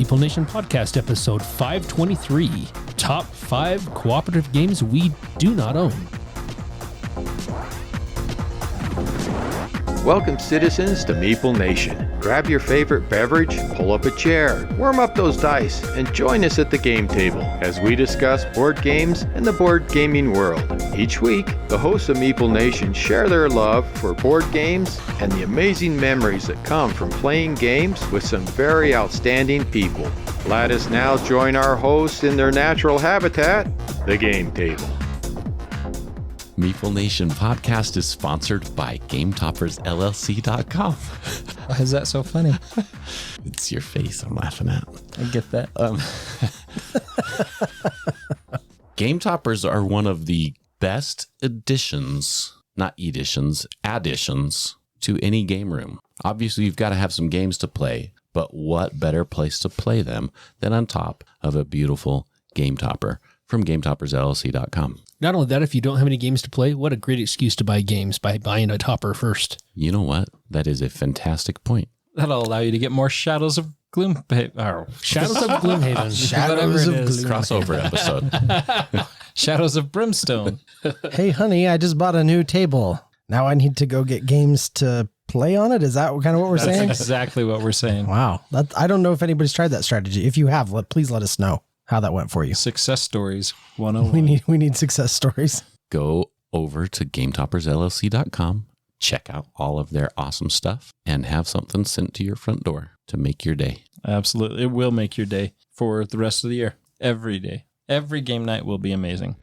Meeple Nation Podcast, episode 523, Top 5 Cooperative Games We Do Not Own. Welcome, citizens, to Meeple Nation. Grab your favorite beverage, pull up a chair, warm up those dice, and join us at the game table as we discuss board games and the board gaming world. Each week, the hosts of Meeple Nation share their love for board games and the amazing memories that come from playing games with some very outstanding people. Let us now join our hosts in their natural habitat, the game table. Meeple Nation podcast is sponsored by GameToppersLLC.com. Why is that so funny? It's your face I'm laughing at. I get that. Game Toppers are one of the best additions to any game room. Obviously, you've got to have some games to play, but what better place to play them than on top of a beautiful Game Topper from GameToppersLLC.com. Not only that, if you don't have any games to play, what a great excuse to buy games by buying a topper first. You know what? That is a fantastic point. That'll allow you to get more Shadows of Gloom. Shadows of Gloomhaven. Shadows of Gloomhaven. Crossover episode. Shadows of Brimstone. Hey, honey, I just bought a new table. Now I need to go get games to play on it. Is that kind of what we're saying? That's exactly what we're saying. Wow. I don't know if anybody's tried that strategy. If you have, please let us know how that went for you. Success stories 101. We need success stories. Go over to GameToppersLLC.com, check out all of their awesome stuff, and have something sent to your front door to make your day. Absolutely. It will make your day for the rest of the year. Every day. Every game night will be amazing.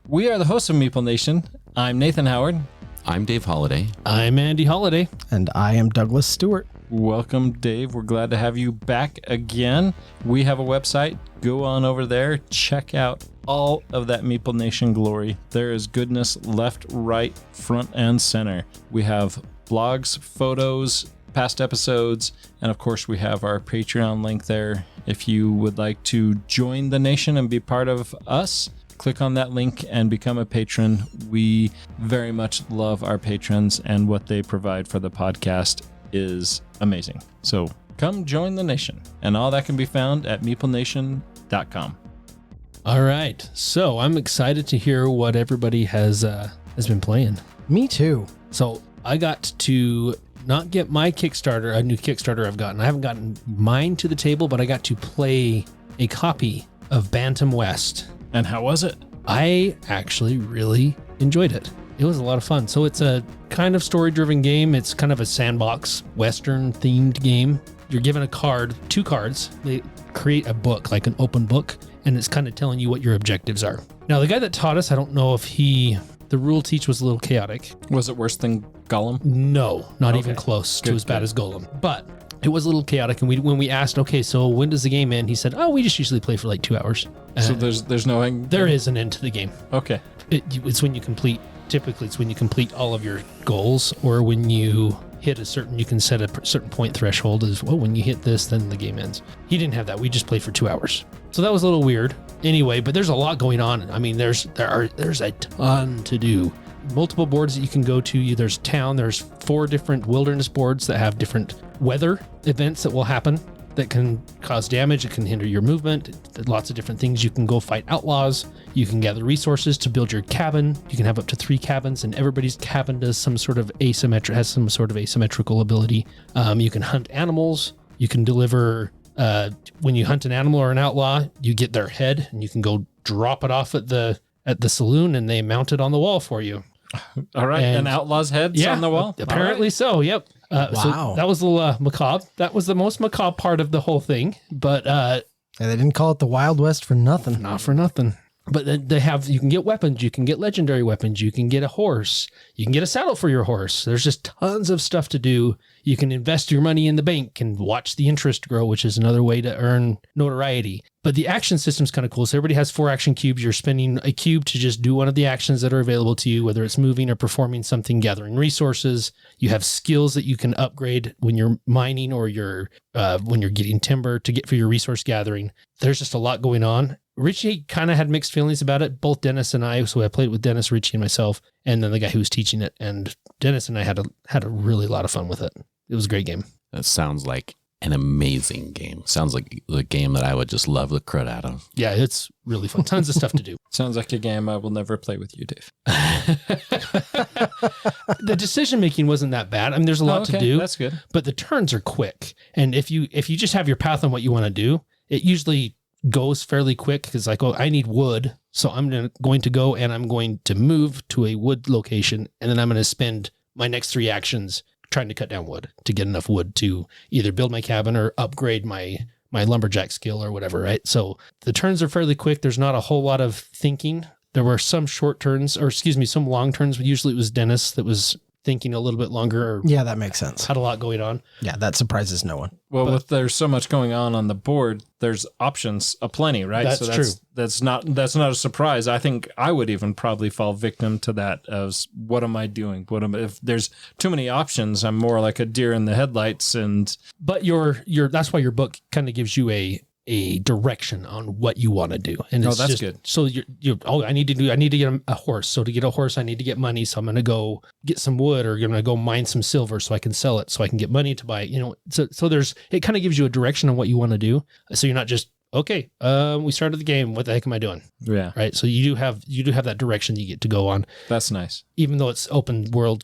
We are the hosts of Meeple Nation. I'm Nathan Howard. I'm Dave Holliday. I'm Andy Holliday. And I am Douglas Stewart. Welcome, Dave. We're glad to have you back again. We have a website. Go on over there. Check out all of that Meeple Nation glory. There is goodness left, right, front, and center. We have blogs, photos, past episodes, and of course we have our Patreon link there. If you would like to join the nation and be part of us, click on that link and become a patron. We very much love our patrons, and what they provide for the podcast is amazing. So come join the nation, and all that can be found at meeplenation.com. All right. So I'm excited to hear what everybody has been playing. Me too. So I got to not get my Kickstarter, a new Kickstarter I've gotten. I haven't gotten mine to the table, but I got to play a copy of Bantam West. And how was it? I actually really enjoyed it. It was a lot of fun. So it's a kind of story-driven game. It's kind of a sandbox, Western-themed game. You're given a card, 2 cards. They create a book, like an open book, and it's kind of telling you what your objectives are. Now, the guy that taught us, I don't know if the rule teach was a little chaotic. Was it worse than Gollum? No, not even close to as bad as Golem. But it was a little chaotic, and when we asked, okay, so when does the game end? He said, we just usually play for like 2 hours. So there's no end? There is an end to the game. Okay. It's when you complete, typically it's when you complete all of your goals, or when you hit you can set a certain point threshold as, when you hit this, then the game ends. He didn't have that. We just played for 2 hours. So that was a little weird. Anyway, but there's a lot going on. I mean, there's a ton to do. Multiple boards that you can go to. There's town. There's 4 different wilderness boards that have different weather events that will happen that can cause damage. It can hinder your movement. Lots of different things. You can go fight outlaws. You can gather resources to build your cabin. You can have up to 3 cabins, and everybody's cabin has some sort of asymmetrical ability. You can hunt animals. You can deliver. When you hunt an animal or an outlaw, you get their head, and you can go drop it off at the saloon, and they mount it on the wall for you. All right, an outlaw's head's on the wall? Apparently so, yep. Wow. So that was a little macabre. That was the most macabre part of the whole thing, but And they didn't call it the Wild West for nothing. not for nothing. But then you can get weapons, you can get legendary weapons, you can get a horse, you can get a saddle for your horse. There's just tons of stuff to do. You can invest your money in the bank and watch the interest grow, which is another way to earn notoriety. But the action system's kind of cool. So everybody has 4 action cubes. You're spending a cube to just do one of the actions that are available to you, whether it's moving or performing something, gathering resources. You have skills that you can upgrade when you're mining or when you're getting timber to get for your resource gathering. There's just a lot going on. Richie kind of had mixed feelings about it. Both Dennis and I, so I played with Dennis, Richie, and myself, and then the guy who was teaching it. And Dennis and I had a really lot of fun with it. It was a great game. That sounds like an amazing game. Sounds like the game that I would just love the crud out of. Yeah, it's really fun. Tons of stuff to do. Sounds like a game I will never play with you, Dave. The decision making wasn't that bad. I mean, there's a lot to do. That's good. But the turns are quick. And if you just have your path on what you want to do, it usually goes fairly quick because like, oh, I need wood. So I'm going to go and I'm going to move to a wood location. And then I'm going to spend my next 3 actions trying to cut down wood to get enough wood to either build my cabin or upgrade my lumberjack skill or whatever, right? So the turns are fairly quick. There's not a whole lot of thinking. There were some short turns, or excuse me, some long turns, but usually it was Dennis that was thinking a little bit longer or Yeah, that makes sense. had a lot going on. Yeah, that surprises no one. Well, with there's so much going on the board, there's options aplenty, right? That's true. That's not a surprise. I think I would even probably fall victim to that of what am I doing? If there's too many options, I'm more like a deer in the headlights. And But your that's why your book kind of gives you a direction on what you want to do. And it's that's just good. So I need to get a horse. So to get a horse, I need to get money. So I'm going to go get some wood or I'm going to go mine some silver so I can sell it so I can get money to buy it. So it kind of gives you a direction on what you want to do. So you're not just, okay, we started the game. What the heck am I doing? Yeah. Right. So you do have that direction you get to go on, That's nice. even though it's open world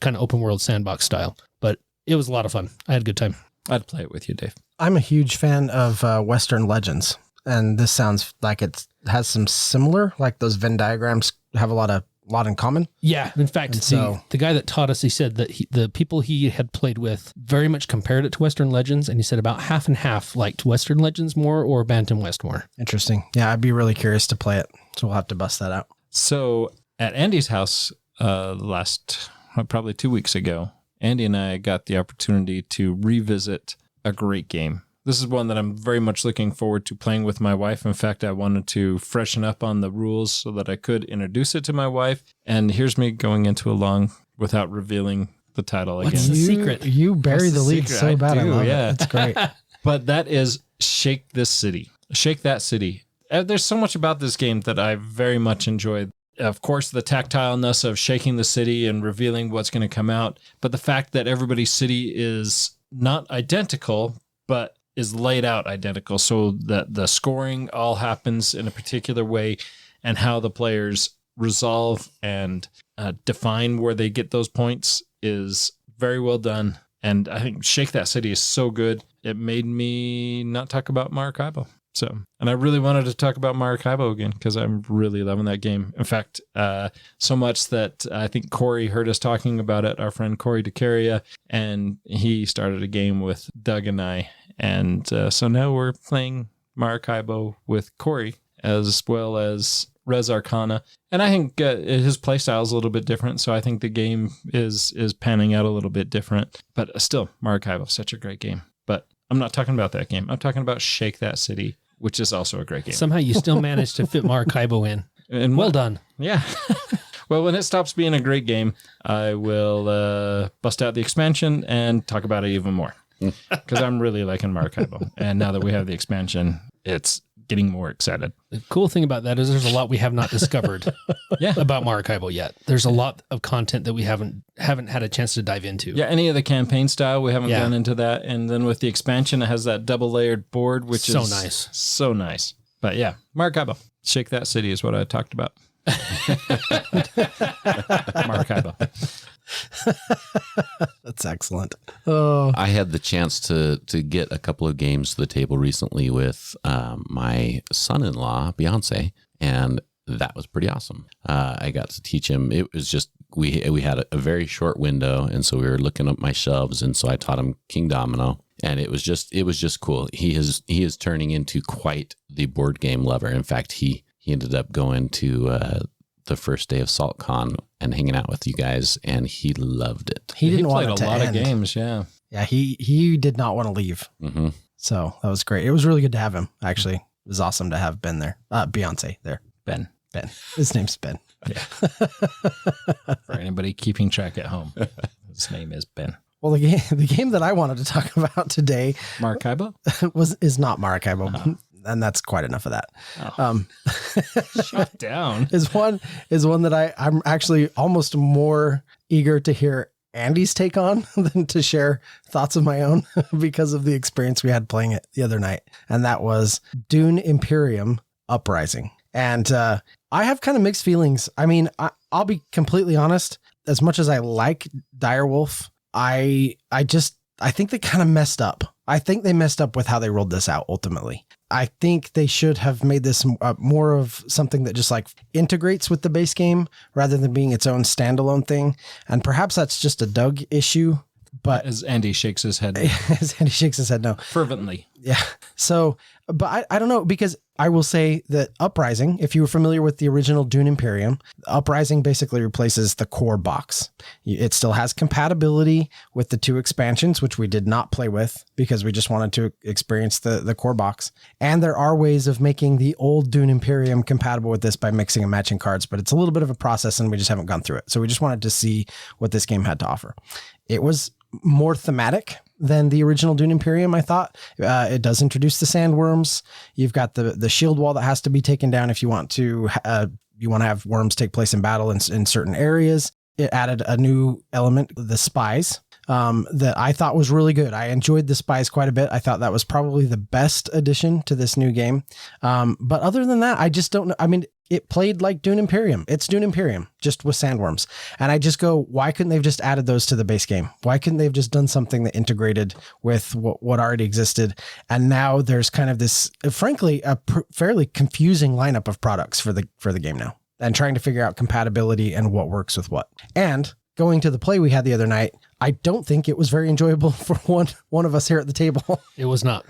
sandbox style, but it was a lot of fun. I had a good time. I'd play it with you, Dave. I'm a huge fan of Western Legends, and this sounds like it has some similar, like those Venn diagrams have a lot in common. Yeah. In fact, And so- the guy that taught us, he said that the people he had played with very much compared it to Western Legends. And he said about half and half liked Western Legends more or Bantam West more. Interesting. Yeah, I'd be really curious to play it. So we'll have to bust that out. So at Andy's house probably 2 weeks ago, Andy and I got the opportunity to revisit a great game. This is one that I'm very much looking forward to playing with my wife. In fact, I wanted to freshen up on the rules so that I could introduce it to my wife. And here's me going into a long without revealing the title What's again. the secret? You bury What's the the lead secret? so I bad. I do, love yeah. it. It's great. But that is Shake This City. Shake That City. There's so much about this game that I very much enjoyed. Of course, the tactileness of shaking the city and revealing what's going to come out. But the fact that everybody's city is not identical, but is laid out identical so that the scoring all happens in a particular way and how the players resolve and define where they get those points is very well done. And I think Shake That City is so good. It made me not talk about Maracaibo. So, and I really wanted to talk about Maracaibo again because I'm really loving that game. In fact, so much that I think Corey heard us talking about it, our friend Corey DeCaria, and he started a game with Doug and I. And so now we're playing Maracaibo with Corey as well as Res Arcana. And I think his playstyle is a little bit different. So I think the game is panning out a little bit different. But still, Maracaibo, such a great game. But I'm not talking about that game. I'm talking about Shake That City, which is also a great game. Somehow you still managed to fit Maracaibo in. And Well done. Yeah. Well, when it stops being a great game, I will bust out the expansion and talk about it even more. Because I'm really liking Maracaibo. And now that we have the expansion, it's getting more excited. The cool thing about that is there's a lot we have not discovered about Maracaibo yet. There's a lot of content that we haven't had a chance to dive into. Yeah, any of the campaign style, we haven't gone into that. And then with the expansion, it has that double layered board, which So is nice. So nice. But yeah, Maracaibo. Shake That City is what I talked about. Maracaibo. That's excellent. Oh, I had the chance to get a couple of games to the table recently with my son-in-law, Beyonce, and that was pretty awesome. I got to teach him. It was just we had a very short window, and so we were looking up my shelves, and so I taught him King Domino, and it was just cool. He is turning into quite the board game lover. In fact, he ended up going to the first day of SaltCon and hanging out with you guys, and he loved it. he didn't want played it to a lot end. of games, yeah. Yeah, he did not want to leave. Mm-hmm. So that was great. It was really good to have him. Actually, it was awesome to have Ben there. Beyonce there. Ben. His name's Ben. For anybody keeping track at home, his name is Ben. Well, the game that I wanted to talk about today Maracaibo? is not Maracaibo, and that's quite enough of that. Shut down. Is one that I'm actually almost more eager to hear Andy's take on than to share thoughts of my own because of the experience we had playing it the other night. And that was Dune Imperium Uprising. And I have kind of mixed feelings. I mean, I'll be completely honest. As much as I like Direwolf, I think they kind of messed up. I think they messed up with how they rolled this out ultimately. I think they should have made this more of something that just like integrates with the base game rather than being its own standalone thing. And perhaps that's just a Doug issue, but As Andy shakes his head no. fervently. Yeah. So, but I don't know, because I will say that Uprising, if you were familiar with the original Dune Imperium, Uprising basically replaces the core box. It still has compatibility with the 2 expansions, which we did not play with because we just wanted to experience the core box. And there are ways of making the old Dune Imperium compatible with this by mixing and matching cards, but it's a little bit of a process and we just haven't gone through it. So we just wanted to see what this game had to offer. It was more thematic than the original Dune Imperium, I thought. It does introduce the sandworms. You've got the shield wall that has to be taken down if you want to have worms take place in battle in certain areas. It added a new element, the spies, that I thought was really good. I enjoyed the spies quite a bit. I thought that was probably the best addition to this new game. But other than that, I just don't know. I mean, it played like Dune Imperium. It's Dune Imperium, just with sandworms. And I just go, why couldn't they have just added those to the base game? Why couldn't they have just done something that integrated with what already existed? And now there's kind of this, frankly, a fairly confusing lineup of products for the game now, and trying to figure out compatibility and what works with what. And going to the play we had the other night, I don't think it was very enjoyable for one of us here at the table. It was not.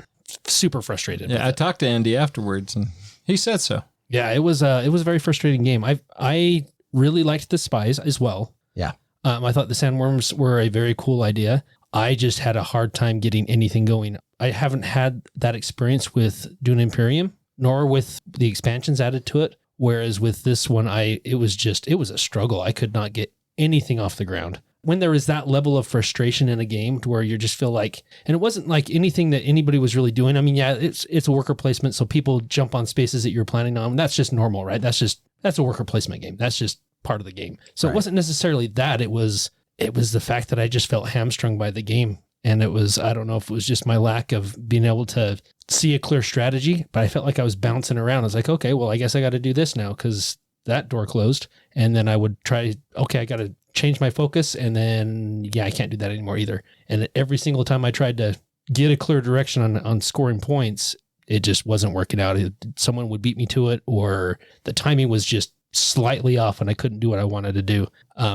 Super frustrated. Yeah, I talked to Andy afterwards and he said so. Yeah, it was a very frustrating game. I really liked the spies as well. Yeah. I thought the sandworms were a very cool idea. I just had a hard time getting anything going. I haven't had that experience with Dune Imperium, nor with the expansions added to it. Whereas with this one, it was a struggle. I could not get anything off the ground. When there is that level of frustration in a game to where you just feel like, and it wasn't like anything that anybody was really doing. I mean, yeah, it's a worker placement. So people jump on spaces that you're planning on. That's just normal, right? That's a worker placement game. That's just part of the game. So It wasn't necessarily that. It was the fact that I just felt hamstrung by the game. And it was, I don't know if it was just my lack of being able to see a clear strategy, but I felt like I was bouncing around. I was like, okay, well, I guess I got to do this now because that door closed. And then I would try, okay, I got to change my focus. And then, yeah, I can't do that anymore either. And every single time I tried to get a clear direction on scoring points, it just wasn't working out. Someone would beat me to it, or the timing was just slightly off and I couldn't do what I wanted to do.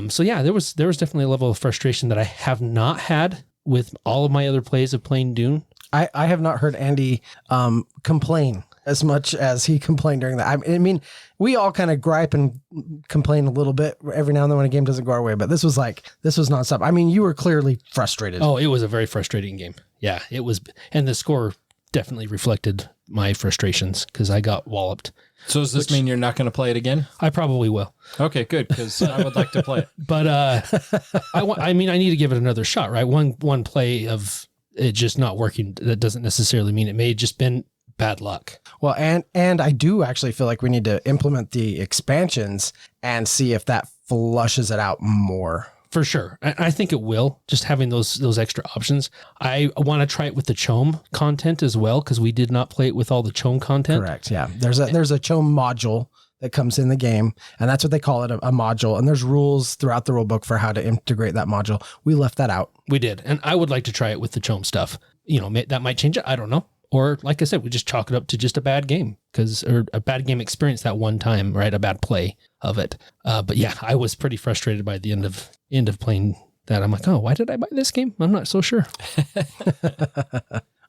So yeah, there was definitely a level of frustration that I have not had with all of my other plays of playing Dune. I have not heard Andy complain as much as he complained during that. I mean, we all kind of gripe and complain a little bit every now and then when a game doesn't go our way, but this was nonstop. I mean, you were clearly frustrated. Oh, it was a very frustrating game. Yeah, it was. And the score definitely reflected my frustrations because I got walloped. So does this mean you're not going to play it again? I probably will. Okay, good, because I would like to play it. But I need to give it another shot, right? One play of it just not working, that doesn't necessarily mean it may have just been bad luck. Well, and I do actually feel like we need to implement the expansions and see if that flushes it out more. For sure. I think it will, just having those extra options. I want to try it with the Chome content as well, because we did not play it with all the Chome content. Correct, yeah. There's a Chome module that comes in the game, and that's what they call it, a module. And there's rules throughout the rule book for how to integrate that module. We left that out. We did, and I would like to try it with the Chome stuff. You know, that might change it. I don't know. Or like I said, we just chalk it up to just a bad game or a bad game experience that one time, right? A bad play of it. But yeah, I was pretty frustrated by the end of playing that. I'm like, oh, why did I buy this game? I'm not so sure.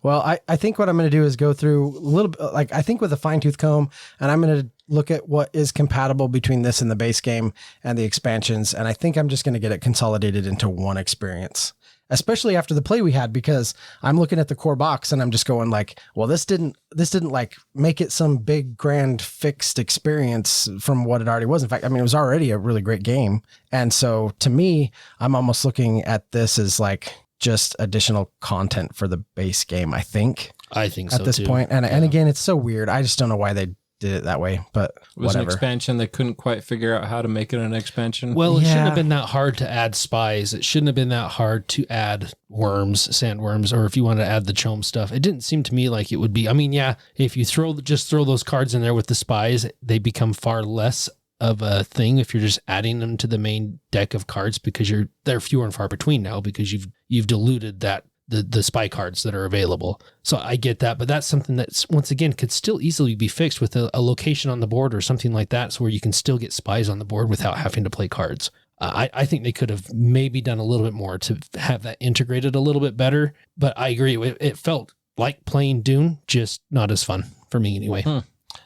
Well, I think what I'm going to do is go through a little bit, like I think with a fine tooth comb, and I'm going to look at what is compatible between this and the base game and the expansions. And I think I'm just going to get it consolidated into one experience, especially after the play we had, because I'm looking at the core box and I'm just going like, well, this didn't like make it some big grand fixed experience from what it already was. In fact, I mean, it was already a really great game. And so to me, I'm almost looking at this as like just additional content for the base game, I think. I think so at this too. point. And again, it's so weird. I just don't know why they did it that way, but It was an whatever. expansion. They couldn't quite figure out how to make it an expansion. Well, it shouldn't Yeah. have been that hard to add spies. It shouldn't have been that hard to add worms, sandworms, or if you want to add the chome stuff. It didn't seem to me like it would be. I mean, yeah, if you just throw those cards in there with the spies, they become far less of a thing if you're just adding them to the main deck of cards, because they're fewer and far between now because you've diluted that the spy cards that are available. So I get that, but that's something that's, once again, could still easily be fixed with a location on the board or something like that, so where you can still get spies on the board without having to play cards. I think they could have maybe done a little bit more to have that integrated a little bit better, but I agree. It felt like playing Dune, just not as fun for me anyway.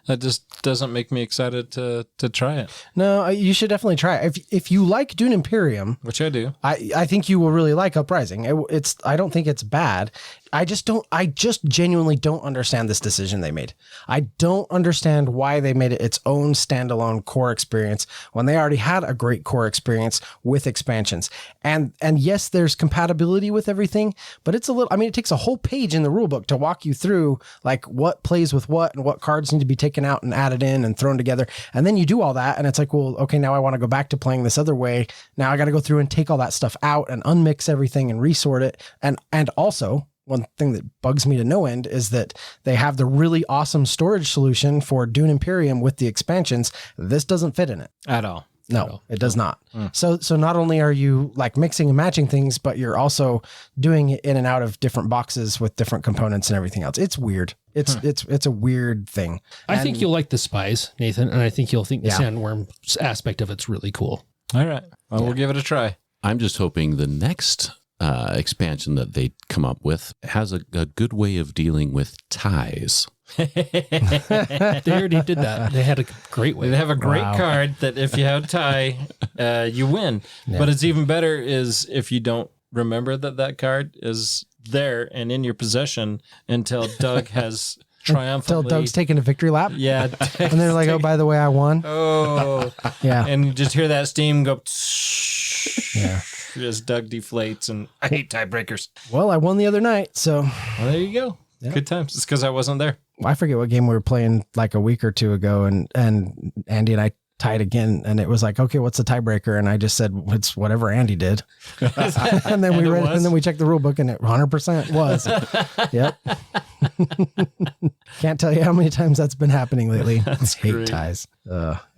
That just doesn't make me excited to try it, No, you should definitely try it. If you like Dune Imperium, which I do. I think you will really like Uprising. I don't think it's bad. I just genuinely don't understand this decision they made. I don't understand why they made it its own standalone core experience when they already had a great core experience with expansions. And yes, there's compatibility with everything, but it's it takes a whole page in the rulebook to walk you through like what plays with what and what cards need to be taken out and added in and thrown together. And then you do all that and it's like, well, okay, now I want to go back to playing this other way. Now I got to go through and take all that stuff out and unmix everything and resort it. And also, one thing that bugs me to no end is that they have the really awesome storage solution for Dune Imperium with the expansions. This doesn't fit in it. At all. No, it does not. So not only are you like mixing and matching things, but you're also doing it in and out of different boxes with different components and everything else. It's weird. It's a weird thing. I think you'll like the spies, Nathan, and I think you'll think the Yeah. sandworm aspect of it's really cool. All right. Well, we'll give it a try. I'm just hoping the next expansion that they come up with has a good way of dealing with ties. They already did that. They had a great way. They have a great Wow. card that if you have a tie, you win. But it's even better is if you don't remember that card is there and in your possession until Doug has Until triumphantly. Doug's taking a victory lap. Yeah. And they're like, oh, by the way, I won. Oh. Yeah. And you just hear that steam go. Yeah. As Doug deflates, and I hate tiebreakers. Well, I won the other night. So Well, there you go. Yeah. Good times. It's because I wasn't there. I forget what game we were playing like a week or two ago. And Andy and I tied again. And it was like, okay, what's the tiebreaker? And I just said, it's whatever Andy did. And then And we it read, was? and then we checked the rule book and it 100% was. Yep. Can't tell you how many times that's been happening lately. Hate great. ties.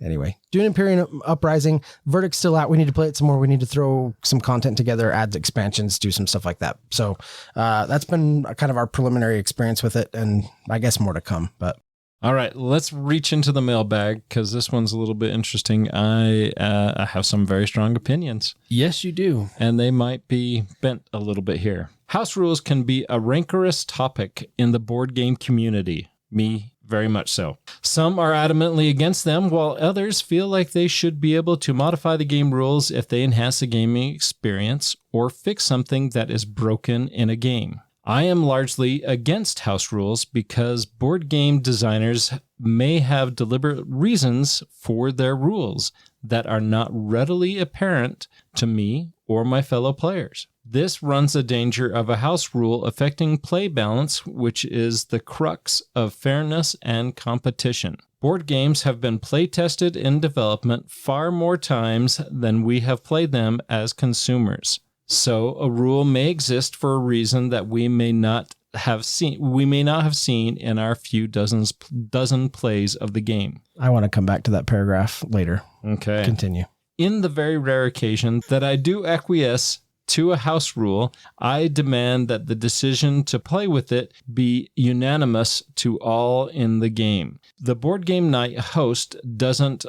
Anyway, Dune Imperium Uprising, verdict's still out. We need to play it some more. We need to throw some content together, add expansions, do some stuff like that. So that's been kind of our preliminary experience with it, and I guess more to come. But All right, let's reach into the mailbag because this one's a little bit interesting. I have some very strong opinions, Yes, you do. and they might be bent a little bit here. House rules can be a rancorous topic in the board game community. Me, very much so. Some are adamantly against them, while others feel like they should be able to modify the game rules if they enhance the gaming experience or fix something that is broken in a game. I am largely against house rules because board game designers may have deliberate reasons for their rules that are not readily apparent to me or my fellow players. This runs a danger of a house rule affecting play balance, which is the crux of fairness and competition. Board games have been play tested in development far more times than we have played them as consumers. So a rule may exist for a reason that we may not have seen in our few dozen plays of the game. I want to come back to that paragraph later. Okay. Continue. In the very rare occasion that I do acquiesce to a house rule, I demand that the decision to play with it be unanimous to all in the game. The board game night host doesn't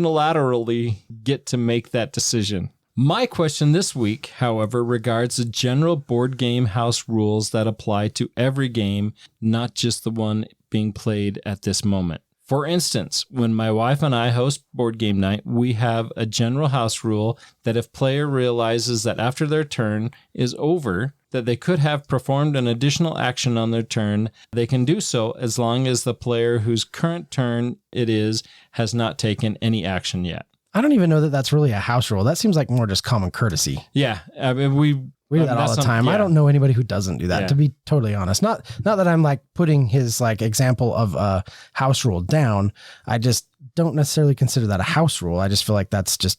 unilaterally get to make that decision. My question this week, however, regards the general board game house rules that apply to every game, not just the one being played at this moment. For instance, when my wife and I host board game night, we have a general house rule that if player realizes that after their turn is over, that they could have performed an additional action on their turn, they can do so as long as the player whose current turn it is has not taken any action yet. I don't even know that that's really a house rule. That seems like more just common courtesy. Yeah, I mean, We do that all the time. I don't know anybody who doesn't do that, to be totally honest. Not that I'm like putting his like example of a house rule down. I just don't necessarily consider that a house rule. I just feel like that's just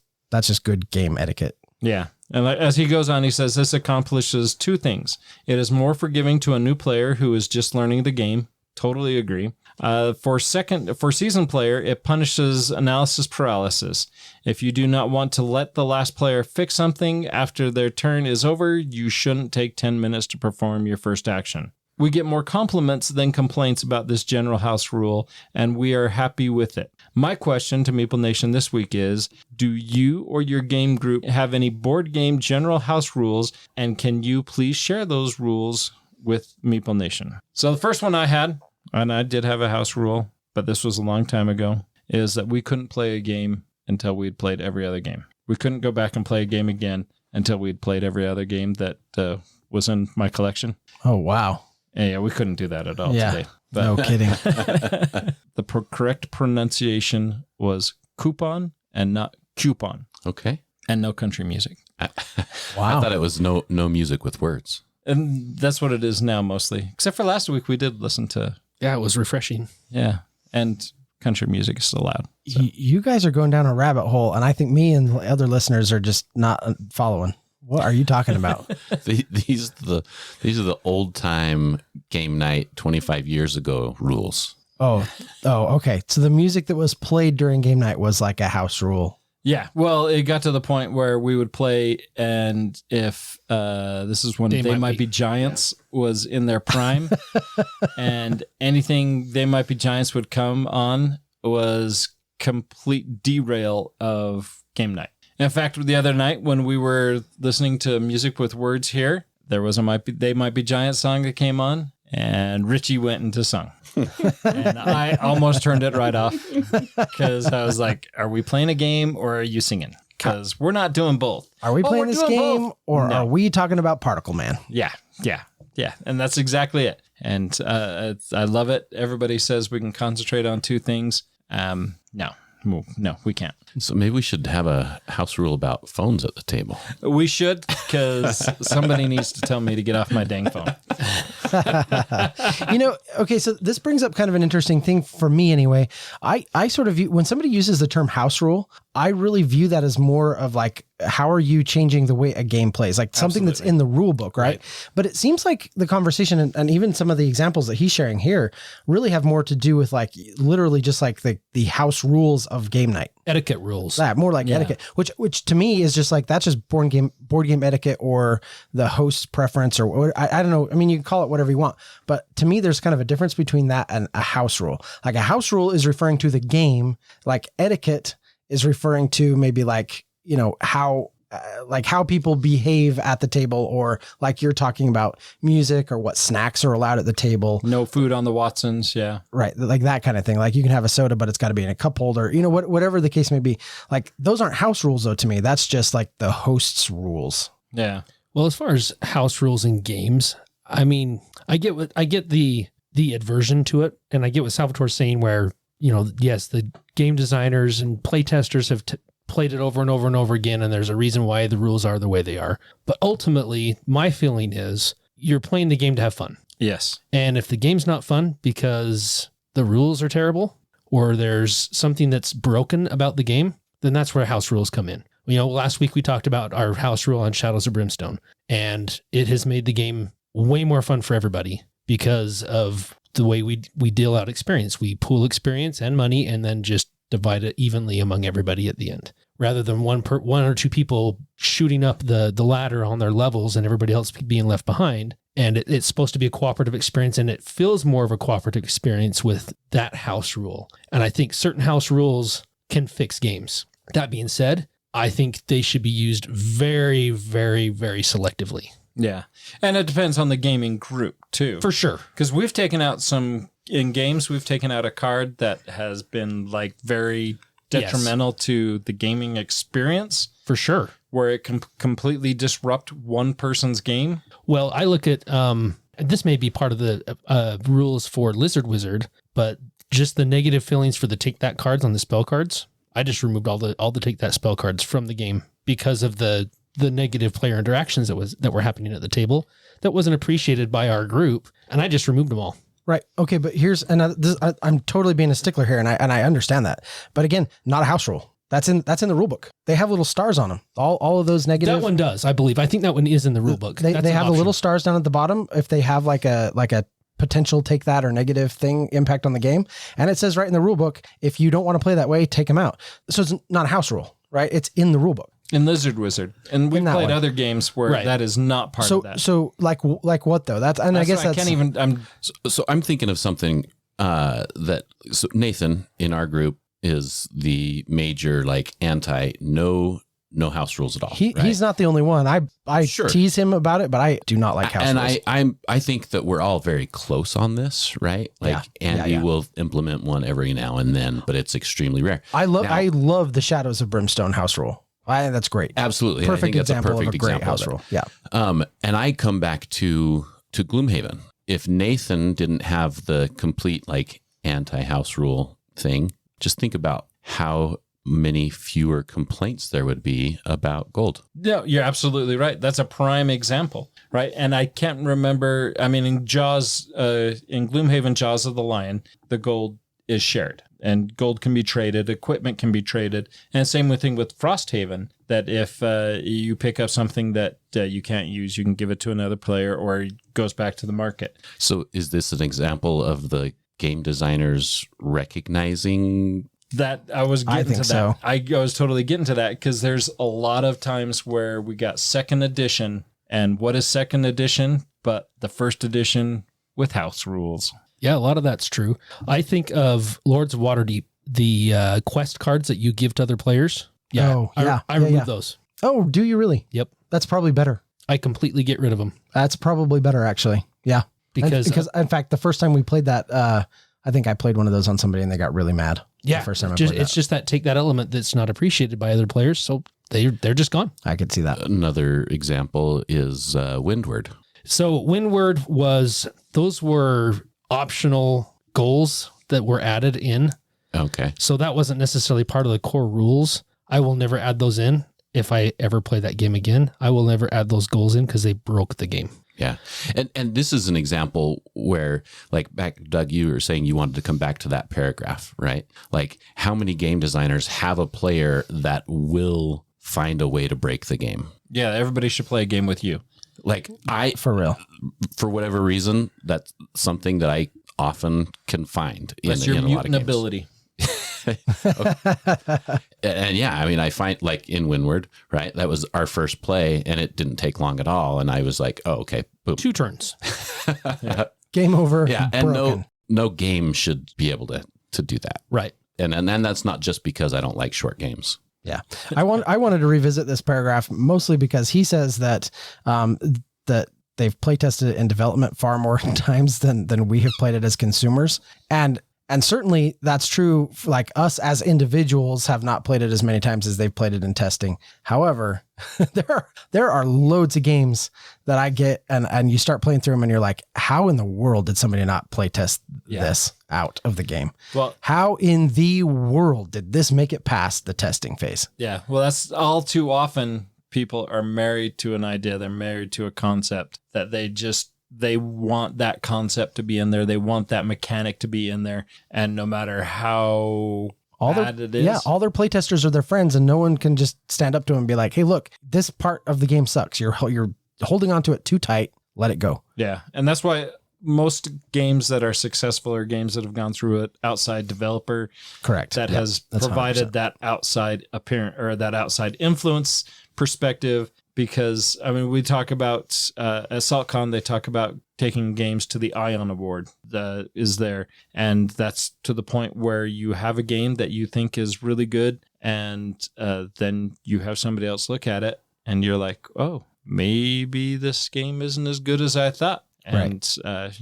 good game etiquette. Yeah. And as he goes on, he says this accomplishes two things. It is more forgiving to a new player who is just learning the game. Totally agree. For seasoned player, it punishes analysis paralysis. If you do not want to let the last player fix something after their turn is over, you shouldn't take 10 minutes to perform your first action. We get more compliments than complaints about this general house rule, and we are happy with it. My question to Meeple Nation this week is, do you or your game group have any board game general house rules, and can you please share those rules with Meeple Nation? So the first one I had, and I did have a house rule, but this was a long time ago, is that we couldn't play a game until we'd played every other game. We couldn't go back and play a game again until we'd played every other game that was in my collection. Oh, wow. Yeah, we couldn't do that at all today. But no kidding. The correct pronunciation was coupon and not coupon. Okay. And no country music. Wow. Wow. I thought it was no music with words. And that's what it is now mostly. Except for last week, we did listen to... Yeah, it was refreshing. Yeah. And country music is still loud. So. You guys are going down a rabbit hole, and I think me and the other listeners are just not following. What are you talking about? These are the old time game night 25 years ago rules. Oh, okay. So the music that was played during game night was like a house rule. Yeah. Well, it got to the point where we would play, and if this is when They Might Be Giants was in their prime, and anything They Might Be Giants would come on was complete derail of game night. In fact, the other night when we were listening to music with words here, there was a They Might Be Giants song that came on, and Richie went into song. And I almost turned it right off because I was like, are we playing a game or are you singing? Because we're not doing both. Are we playing this game or are we talking about Particle Man? Yeah. And that's exactly it. And I love it. Everybody says we can concentrate on two things. No, we can't. So maybe we should have a house rule about phones at the table. We should, because somebody needs to tell me to get off my dang phone. Okay, so this brings up kind of an interesting thing for me anyway. I sort of view, when somebody uses the term house rule, I really view that as more of like, how are you changing the way a game plays? Like something that's in the rule book, right? But it seems like the conversation and even some of the examples that he's sharing here really have more to do with like literally just like the house rules of game night. Etiquette rules. That more like etiquette, which to me is just like, that's just board game etiquette or the host's preference or I don't know. I mean, you can call it whatever you want, but to me, there's kind of a difference between that and a house rule. Like a house rule is referring to the game, like etiquette is referring to maybe like, how people behave at the table, or like you're talking about music or what snacks are allowed at the table. No food on the Watsons. Yeah. Right. Like that kind of thing. Like you can have a soda, but it's got to be in a cup holder, whatever the case may be. Like those aren't house rules though. To me, that's just like the host's rules. Yeah. Well, as far as house rules in games, I mean, I get the aversion to it, and I get what Salvatore's saying where, yes, the game designers and play testers have played it over and over and over again, and there's a reason why the rules are the way they are. But ultimately, my feeling is you're playing the game to have fun. Yes. And if the game's not fun because the rules are terrible or there's something that's broken about the game, then that's where house rules come in. Last week we talked about our house rule on Shadows of Brimstone, and it has made the game way more fun for everybody because of the way we deal out experience. We pool experience and money and then just divide it evenly among everybody at the end, rather than one or two people shooting up the ladder on their levels and everybody else being left behind. And it's supposed to be a cooperative experience, and it feels more of a cooperative experience with that house rule. And I think certain house rules can fix games. That being said, I think they should be used very, very, very selectively. Yeah. And it depends on the gaming group too. For sure. Because we've taken out in games, we've taken out a card that has been like very detrimental to the gaming experience. For sure. Where it can completely disrupt one person's game. Well, I look at, this may be part of the rules for Lizard Wizard, but just the negative feelings for the take that cards on the spell cards. I just removed all the take that spell cards from the game because of the the negative player interactions that were happening at the table that wasn't appreciated by our group, and I just removed them all. Right. Okay. But here's another. I'm totally being a stickler here, and I understand that. But again, not a house rule. That's in the rule book. They have little stars on them. All of those negative. That one does, I believe. I think that one is in the rule book. They have the little stars down at the bottom if they have like a potential take that or negative thing impact on the game. And it says right in the rule book, if you don't want to play that way, take them out. So it's not a house rule, right? It's in the rule book. In Lizard Wizard. And we've played other games where that is not part of that. So like what though? I guess that's... I can't even... So I'm thinking of something so Nathan in our group is the major like no house rules at all. He's not the only one. I Sure. tease him about it, but I do not like house rules. And I think that we're all very close on this, right? Like Andy will implement one every now and then, but it's extremely rare. I love the Shadows of Brimstone house rule. I think that's great. Absolutely. Perfect I think example that's a perfect of a great example house of it. rule. Yeah. And I come back to Gloomhaven. If Nathan didn't have the complete like anti-house rule thing, just think about how many fewer complaints there would be about gold. No, you're absolutely right. That's a prime example, right? And I can't remember. I mean, in Jaws, in Gloomhaven, Jaws of the Lion, the gold is shared, and gold can be traded, equipment can be traded, and same thing with Frosthaven. That if you pick up something that you can't use, you can give it to another player, or it goes back to the market. So, is this an example of the game designers recognizing? That I was getting to that. So. I was totally getting to that because there's a lot of times where we got second edition, and what is second edition but the first edition with house rules? Yeah, a lot of that's true. I think of Lords of Waterdeep, the quest cards that you give to other players. Yeah, Oh, yeah. I remove those. Oh, do you really? Yep, That's probably better. I completely get rid of them That's probably better, actually. Yeah. because In fact, the first time we played that, I think I played one of those on somebody and they got really mad. yeah, The first time I just, played it's just that take that element that's not appreciated by other players, so they're just gone. I could see that. Another example is Windward. So Windward those were optional goals that were added in. Okay. So that wasn't necessarily part of the core rules. I will never add those in. If I ever play that game again, I will never add those goals in because they broke the game. Yeah. And this is an example where, like, back, Doug, you were saying you wanted to come back to that paragraph, right? Like, how many game designers have a player that will find a way to break the game? Yeah, everybody should play a game with you. Like, For real. for whatever reason, that's something that I often can find That's in your a lot of mutant games. ability. And yeah, I mean, I find like in Windward, right? That was our first play and it didn't take long at all. And I was like, oh, okay, boom. 2 turns. Game over. Yeah. And broken. no game should be able to do that. Right. And then that's not just because I don't like short games. Yeah. I wanted to revisit this paragraph mostly because he says that that they've play tested it in development far more times than we have played it as consumers. And certainly that's true. Like us as individuals have not played it as many times as they've played it in testing. However, there are loads of games that I get and you start playing through them and you're like, how in the world did somebody not play test this out of the game? Well, How in the world did this make it past the testing phase? yeah. Well, that's all too often people are married to an idea. They're married to a concept that they want that concept to be in there. They want that mechanic to be in there. And no matter how bad it is. Yeah, all their playtesters are their friends and no one can just stand up to them and be like, hey, look, this part of the game sucks. You're holding onto it too tight. Let it go. Yeah. And that's why most games that are successful are games that have gone through an outside developer Correct. that Yep, has that's provided 100%. that outside appearance or that outside influence perspective. Because I mean, we talk about at SaltCon, they talk about taking games to the Ion Award that is there, and that's to the point where you have a game that you think is really good, and then you have somebody else look at it, and you're like, oh, maybe this game isn't as good as I thought. And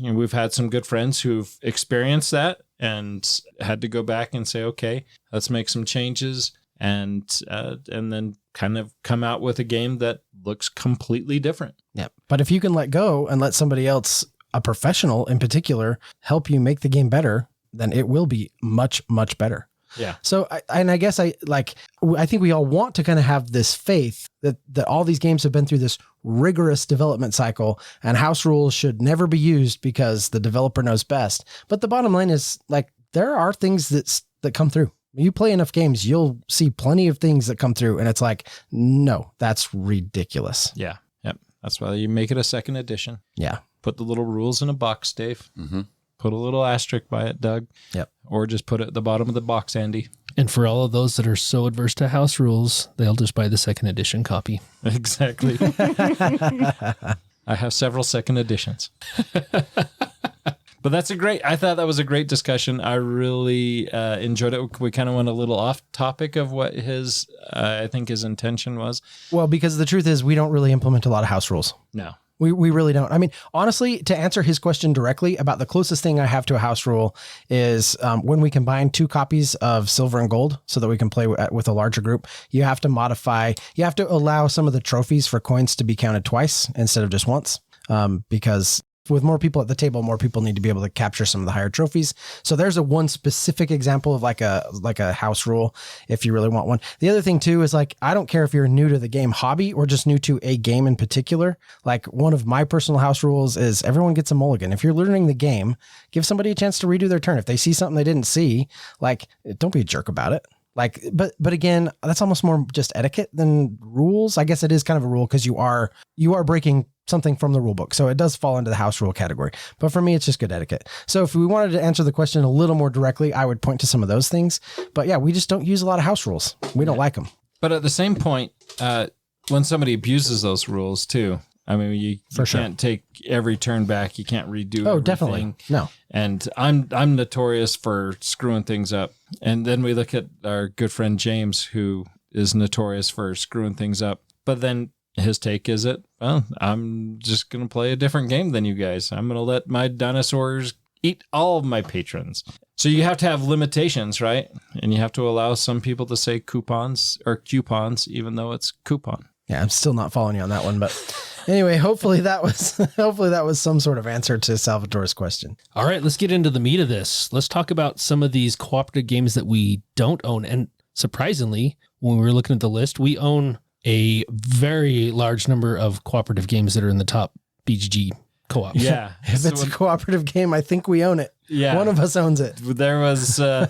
we've had some good friends who've experienced that and had to go back and say, okay, let's make some changes. And then kind of come out with a game that looks completely different. Yeah. But if you can let go and let somebody else, a professional in particular, help you make the game better, then it will be much, much better. Yeah. So, I guess I think we all want to kind of have this faith that all these games have been through this rigorous development cycle, and house rules should never be used because the developer knows best. But the bottom line is, like, there are things that come through. When you play enough games, you'll see plenty of things that come through, and it's like, no, that's ridiculous. Yeah. Yep. That's why you make it a second edition. Yeah. Put the little rules in a box, Dave. Mm-hmm. Put a little asterisk by it, Doug. Yep. Or just put it at the bottom of the box, Andy. And for all of those that are so adverse to house rules, they'll just buy the second edition copy. Exactly. I have several second editions. But I thought that was a great discussion. I really enjoyed it. We kind of went a little off topic of what I think his intention was. Well, because the truth is we don't really implement a lot of house rules. No. We really don't. I mean, honestly, to answer his question directly, about the closest thing I have to a house rule is when we combine 2 copies of silver and gold so that we can play with a larger group, you have to allow some of the trophies for coins to be counted twice instead of just once, because with more people at the table, more people need to be able to capture some of the higher trophies. So there's one specific example of like a house rule if you really want one. The other thing too is, like, I don't care if you're new to the game hobby or just new to a game in particular. Like, one of my personal house rules is everyone gets a mulligan. If you're learning the game, give somebody a chance to redo their turn. If they see something they didn't see, like, don't be a jerk about it. Like, but again, that's almost more just etiquette than rules. I guess it is kind of a rule because you are breaking something from the rule book. So it does fall into the house rule category. But for me, it's just good etiquette. So if we wanted to answer the question a little more directly, I would point to some of those things. But yeah, we just don't use a lot of house rules. We don't like them. But at the same point, when somebody abuses those rules too, I mean, you can't take every turn back. You can't redo everything. Definitely. No. And I'm notorious for screwing things up. And then we look at our good friend James, who is notorious for screwing things up. But then his take is I'm just going to play a different game than you guys. I'm going to let my dinosaurs eat all of my patrons. So you have to have limitations, right? And you have to allow some people to say coupons, even though it's coupon. Yeah, I'm still not following you on that one, but anyway, hopefully that was some sort of answer to Salvatore's question. All right, let's get into the meat of this. Let's talk about some of these cooperative games that we don't own. And surprisingly, when we were looking at the list, we own a very large number of cooperative games that are in the top BGG co-op. Yeah. If it's a cooperative game, I think we own it. Yeah. One of us owns it. There was, so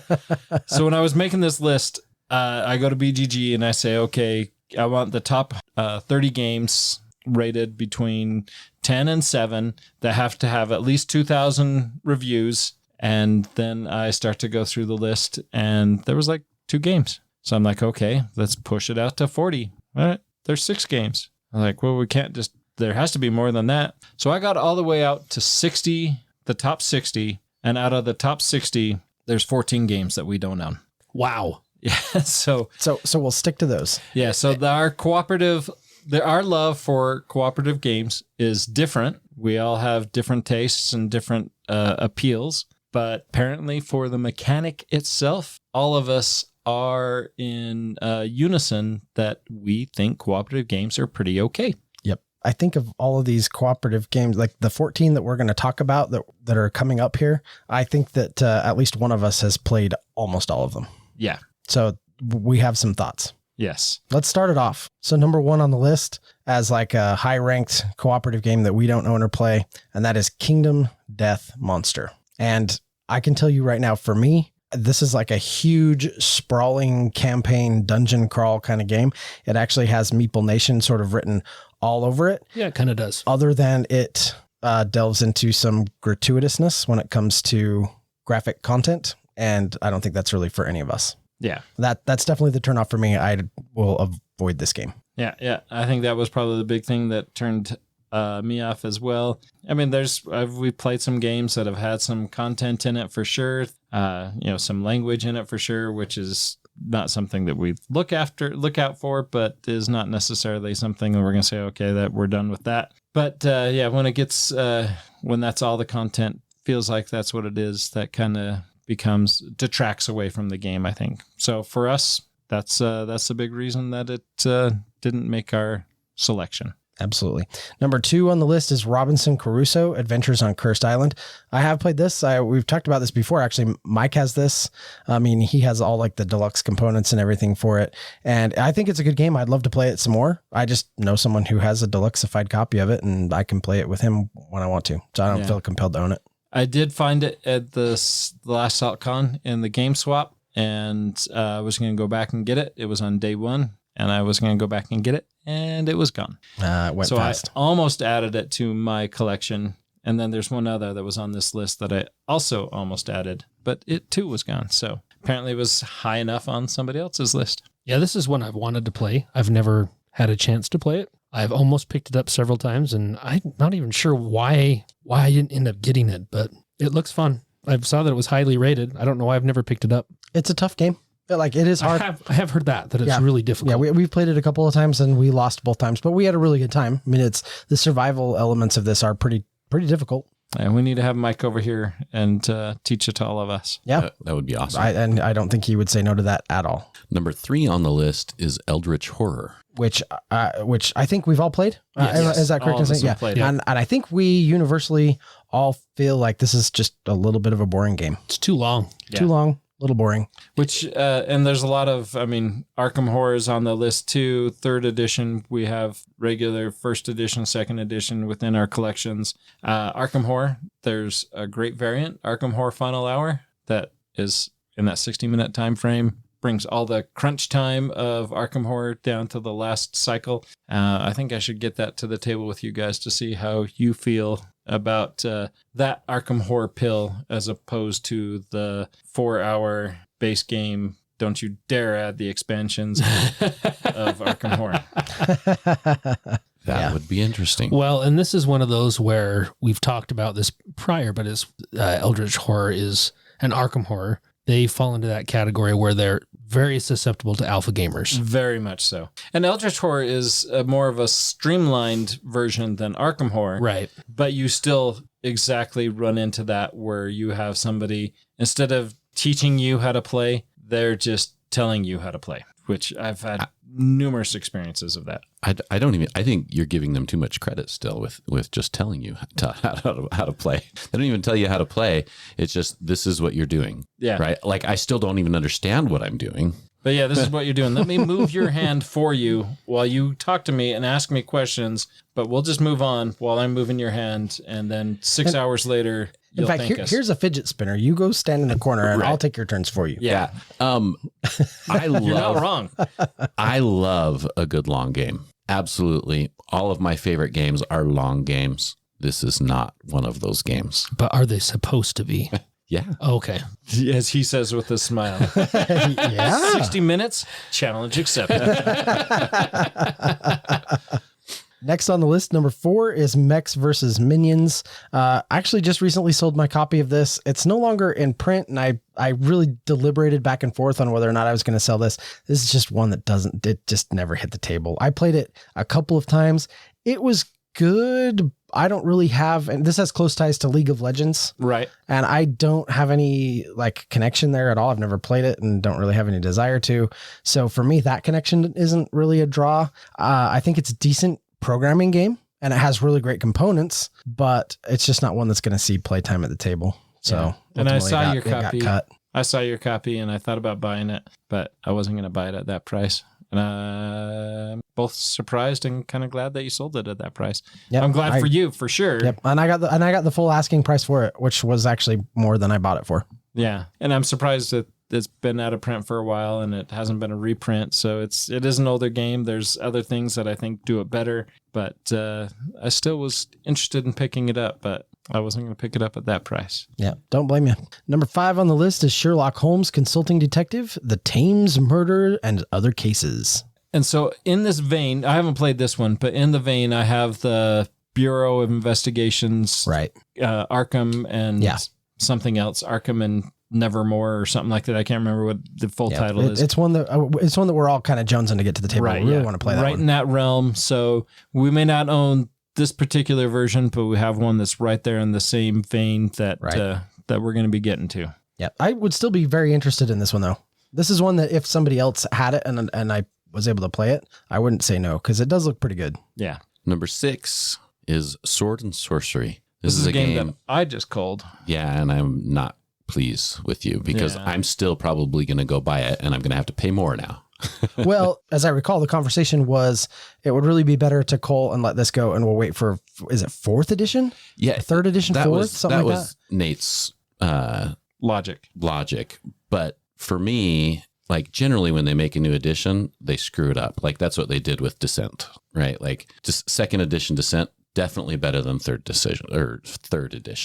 when I was making this list, I go to BGG and I say, okay, I want the top 30 games rated between 10 and 7 that have to have at least 2,000 reviews. And then I start to go through the list, and there was like 2 games. So I'm like, okay, let's push it out to 40. All right, there's 6 games. I'm like, well, we can't just, there has to be more than that. So I got all the way out to 60, the top 60. And out of the top 60, there's 14 games that we don't own. Wow. Yeah. So we'll stick to those. Yeah. So our love for cooperative games is different. We all have different tastes and different appeals, but apparently for the mechanic itself, all of us are in unison that we think cooperative games are pretty okay. Yep. I think of all of these cooperative games, like the 14 that we're going to talk about that are coming up here, I think that at least one of us has played almost all of them. Yeah. So we have some thoughts. Yes. Let's start it off. So number 1 on the list as like a high ranked cooperative game that we don't own or play, and that is Kingdom Death Monster. And I can tell you right now, for me, this is like a huge sprawling campaign dungeon crawl kind of game. It actually has Meeple Nation sort of written all over it. Yeah, it kind of does. Other than it delves into some gratuitousness when it comes to graphic content. And I don't think that's really for any of us. Yeah. That's definitely the turnoff for me. I will avoid this game. Yeah. Yeah. I think that was probably the big thing that turned me off as well. I mean, we've played some games that have had some content in it for sure. Some language in it for sure, which is not something that we look out for, but is not necessarily something that we're going to say, okay, that we're done with that. But when it gets, when that's all the content feels like that's what it is, that kind of detracts away from the game, I think. So for us, that's the big reason that it didn't make our selection. Absolutely. Number 2 on the list is Robinson Crusoe, Adventures on Cursed Island. I have played this. We've talked about this before. Actually, Mike has this. I mean, he has all like the deluxe components and everything for it. And I think it's a good game. I'd love to play it some more. I just know someone who has a deluxeified copy of it, and I can play it with him when I want to. So I don't feel compelled to own it. I did find it at the last SaltCon in the Game Swap, and I was going to go back and get it. It was on day 1, and I was going to go back and get it, and it was gone. It went so fast. I almost added it to my collection, and then there's one other that was on this list that I also almost added, but it too was gone. So apparently it was high enough on somebody else's list. Yeah, this is one I've wanted to play. I've never had a chance to play it. I've almost picked it up several times, and I'm not even sure why I didn't end up getting it, but it looks fun. I saw that it was highly rated. I don't know why I've never picked it up. It's a tough game. Like, it is hard. I have heard that it's really difficult. Yeah, we've played it a couple of times and we lost both times, but we had a really good time. I mean, it's the survival elements of this are pretty difficult. And we need to have Mike over here and teach it to all of us. Yeah, That would be awesome. and I don't think he would say no to that at all. Number 3 on the list is Eldritch Horror. Which I think we've all played. Yes. Is that correct? All of us Yeah. have played it. And I think we universally all feel like this is just a little bit of a boring game. It's too long. Too long, a little boring. Which, and there's a lot of, Arkham Horror is on the list too. 3rd edition, we have regular 1st edition, 2nd edition within our collections. Arkham Horror, there's a great variant, Arkham Horror Final Hour, that is in that 60-minute time frame. Brings all the crunch time of Arkham Horror down to the last cycle. I think I should get that to the table with you guys to see how you feel about that Arkham Horror pill as opposed to the 4-hour base game. Don't you dare add the expansions of Arkham Horror. That would be interesting. Well, and this is one of those where we've talked about this prior, but it's Eldritch Horror is an Arkham Horror. They fall into that category where they're very susceptible to alpha gamers. Very much so. And Eldritch Horror is more of a streamlined version than Arkham Horror. Right. But you still exactly run into that where you have somebody, instead of teaching you how to play, they're just telling you how to play, which I've had numerous experiences of that. I think you're giving them too much credit still with just telling you how to play. They don't even tell you how to play. It's just, this is what you're doing. Yeah. Right. Like, I still don't even understand what I'm doing. But yeah, this is what you're doing. Let me move your hand for you while you talk to me and ask me questions, but we'll just move on while I'm moving your hand. And then 6 hours later, you'll In fact, thank us. here's a fidget spinner. You go stand in the corner and I'll take your turns for you. Yeah. I You're not love wrong. I love a good long game. Absolutely. All of my favorite games are long games. This is not one of those games. But are they supposed to be? Yeah. Okay. As he says with a smile. Yeah. 60 minutes, challenge accepted. Next on the list, number 4 is Mechs versus Minions. I actually just recently sold my copy of this. It's no longer in print, and I really deliberated back and forth on whether or not I was going to sell this. This is just one that it just never hit the table. I played it a couple of times. It was good. I don't really have, and this has close ties to League of Legends. Right. And I don't have any like connection there at all. I've never played it and don't really have any desire to. So for me, that connection isn't really a draw. I think it's a decent programming game and it has really great components, but it's just not one that's going to see playtime at the table. So, Yeah. And I saw your it got copy. cut. I saw your copy and I thought about buying it, but I wasn't going to buy it at that price. And I'm both surprised and kind of glad that you sold it at that price. Yep, I'm glad for you, for sure. Yep. And I got the full asking price for it, which was actually more than I bought it for. Yeah. And I'm surprised that it's been out of print for a while and it hasn't been a reprint. So it is an older game. There's other things that I think do it better, but I still was interested in picking it up, but I wasn't going to pick it up at that price. Yeah, don't blame you. Number 5 on the list is Sherlock Holmes Consulting Detective, The Thames Murder and Other Cases. And so in this vein, I haven't played this one, but in the vein, I have the Bureau of Investigations, Right. Arkham and Yeah. something else, Arkham and Nevermore or something like that. I can't remember what the full title is. It's one that we're all kind of jonesing to get to the table. Right, We really yeah. want to play that right one. in that realm. So we may not own this particular version, but we have one that's right there in the same vein that Right. that we're going to be getting to. Yeah, I would still be very interested in this one though. This is one that if somebody else had it and I was able to play it, I wouldn't say no because it does look pretty good. Yeah. Number 6 is Sword and Sorcery. This is a game that I just called. Yeah, and I'm not pleased with you because I'm still probably going to go buy it, and I'm going to have to pay more now. Well, as I recall, the conversation was it would really be better to cull and let this go, and we'll wait for, is it 4th edition? Yeah. 3rd edition, 4th? Something like that? That was Nate's logic. But for me, like generally when they make a new edition, they screw it up. Like that's what they did with Descent, right? Like just 2nd edition Descent, definitely better than 3rd edition.